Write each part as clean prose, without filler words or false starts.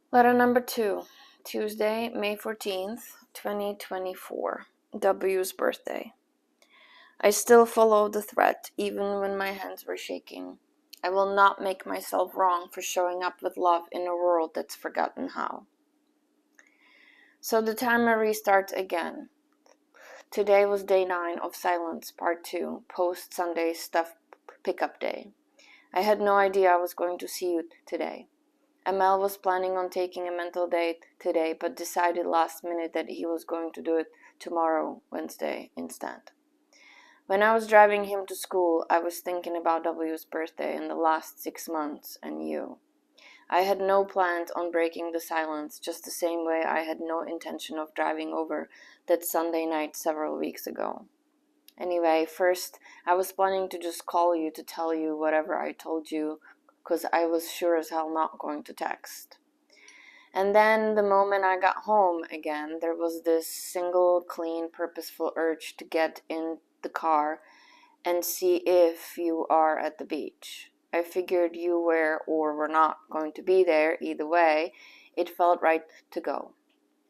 Letter number 2. Tuesday, May 14th, 2024. W's birthday. I still follow the threat, even when my hands were shaking. I will not make myself wrong for showing up with love in a world that's forgotten how. So the timer restarts again. Today was day 9 of Silence, part 2, post-Sunday stuff pickup day. I had no idea I was going to see you today. Amel was planning on taking a mental date today, but decided last minute that he was going to do it tomorrow, Wednesday, instead. When I was driving him to school, I was thinking about W's birthday and the last 6 months and you. I had no plans on breaking the silence, just the same way I had no intention of driving over that Sunday night several weeks ago. Anyway, first, I was planning to just call you to tell you whatever I told you, because I was sure as hell not going to text. And then the moment I got home again, there was this single, clean, purposeful urge to get in the car and see if you are at the beach. I figured you were or were not going to be there. Either way, it felt right to go.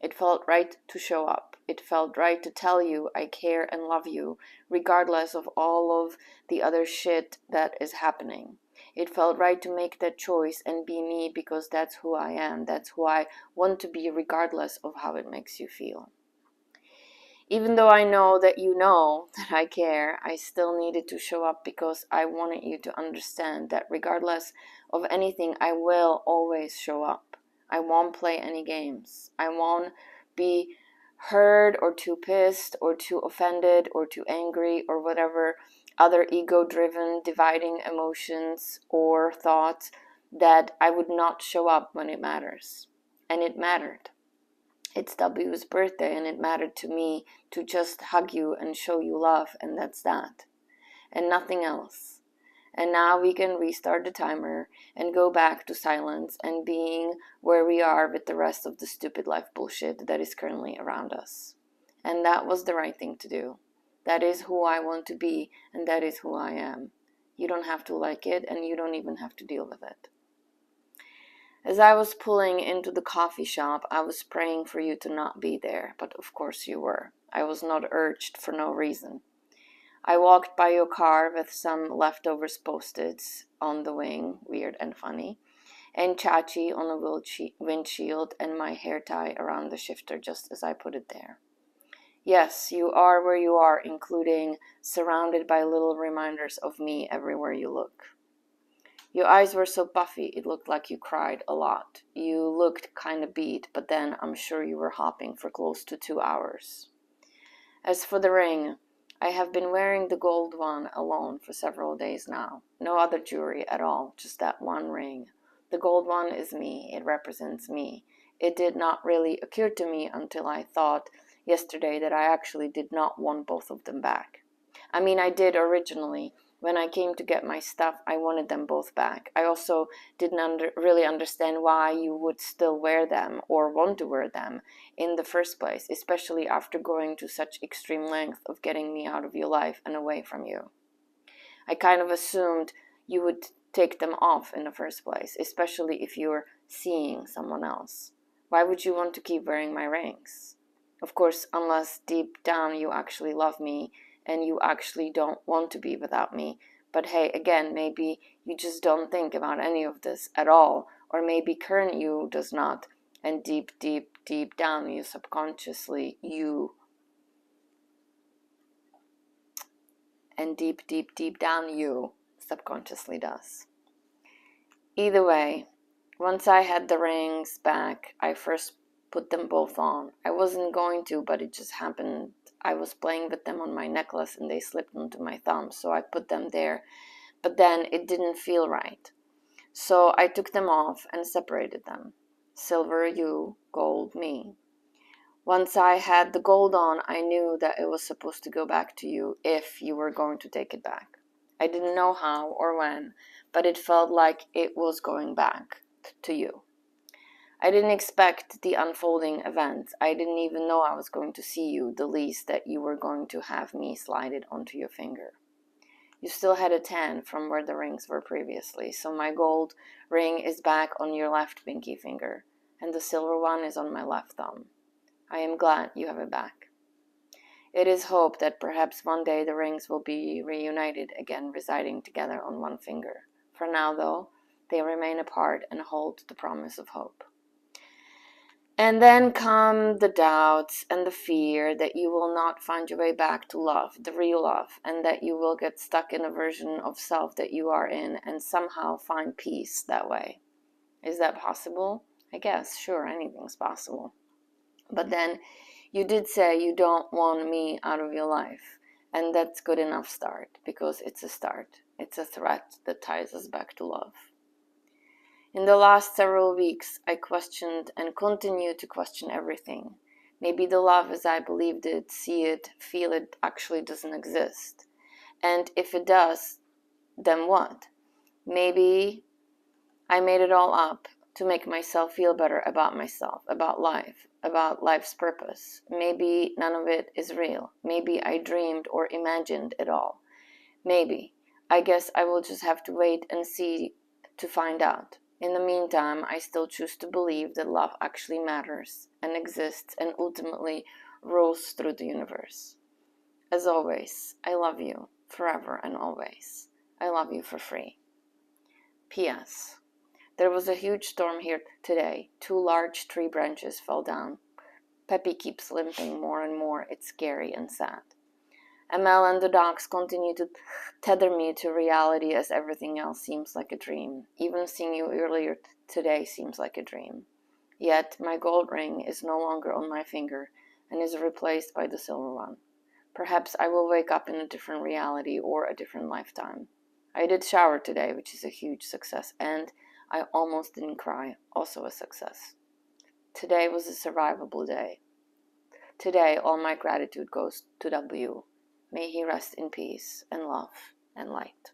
It felt right to show up. It felt right to tell you I care and love you, regardless of all of the other shit that is happening. It felt right to make that choice and be me because that's who I am. That's who I want to be, regardless of how it makes you feel. Even though I know that I care, I still needed to show up because I wanted you to understand that regardless of anything, I will always show up. I won't play any games. I won't be hurt or too pissed or too offended or too angry or whatever other ego-driven dividing emotions or thoughts that I would not show up when it matters. And it mattered. It's W's birthday and it mattered to me to just hug you and show you love, and that's that. And nothing else. And now we can restart the timer and go back to silence and being where we are with the rest of the stupid life bullshit that is currently around us. And that was the right thing to do. That is who I want to be, and that is who I am. You don't have to like it, and you don't even have to deal with it. As I was pulling into the coffee shop, I was praying for you to not be there, but of course you were. I was not urged for no reason. I walked by your car with some leftovers Post-its on the wing, weird and funny, and Chachi on a windshield and my hair tie around the shifter just as I put it there. Yes, you are where you are, including surrounded by little reminders of me everywhere you look. Your eyes were so puffy, it looked like you cried a lot. You looked kinda beat, but then I'm sure you were hopping for close to 2 hours. As for the ring, I have been wearing the gold one alone for several days now. No other jewelry at all, just that one ring. The gold one is me, it represents me. It did not really occur to me until I thought yesterday that I actually did not want both of them back. I mean, I did originally. When I came to get my stuff, I wanted them both back. I also didn't really understand why you would still wear them or want to wear them in the first place, especially after going to such extreme length of getting me out of your life and away from you. I kind of assumed you would take them off in the first place, especially if you're seeing someone else. Why would you want to keep wearing my rings? Of course, unless deep down you actually love me and you actually don't want to be without me. But hey, again, maybe you just don't think about any of this at all, or maybe current you does not, and deep down you subconsciously does. Either way, once I had the rings back, I first put them both on. I wasn't going to, but it just happened. I was playing with them on my necklace and they slipped onto my thumb, so I put them there. But then it didn't feel right. So I took them off and separated them. Silver you, gold me. Once I had the gold on, I knew that it was supposed to go back to you if you were going to take it back. I didn't know how or when, but it felt like it was going back to you. I didn't expect the unfolding events. I didn't even know I was going to see you, the least that you were going to have me slide it onto your finger. You still had a tan from where the rings were previously, so my gold ring is back on your left pinky finger. and the silver one is on my left thumb. I am glad you have it back. It is hoped that perhaps one day the rings will be reunited again, residing together on one finger. For now, though, they remain apart and hold the promise of hope. And then come the doubts and the fear that you will not find your way back to love, the real love, and that you will get stuck in a version of self that you are in and somehow find peace that way. Is that possible? I guess, sure, anything's possible. But then you did say you don't want me out of your life, and that's good enough start, because it's a start. It's a thread that ties us back to love. In the last several weeks, I questioned and continue to question everything. Maybe the love as I believed it, see it, feel it actually doesn't exist. And if it does, then what? Maybe I made it all up to make myself feel better about myself, about life, about life's purpose. Maybe none of it is real. Maybe I dreamed or imagined it all. Maybe. I guess I will just have to wait and see to find out. In the meantime, I still choose to believe that love actually matters and exists and ultimately rules through the universe. As always, I love you forever and always. I love you for free. P.S. There was a huge storm here today. 2 large tree branches fell down. Peppy keeps limping more and more. It's scary and sad. ML and the dogs continue to tether me to reality as everything else seems like a dream. Even seeing you earlier today seems like a dream. Yet my gold ring is no longer on my finger and is replaced by the silver one. Perhaps I will wake up in a different reality or a different lifetime. I did shower today, which is a huge success, and I almost didn't cry, also a success. Today was a survivable day. Today all my gratitude goes to W. May he rest in peace and love and light.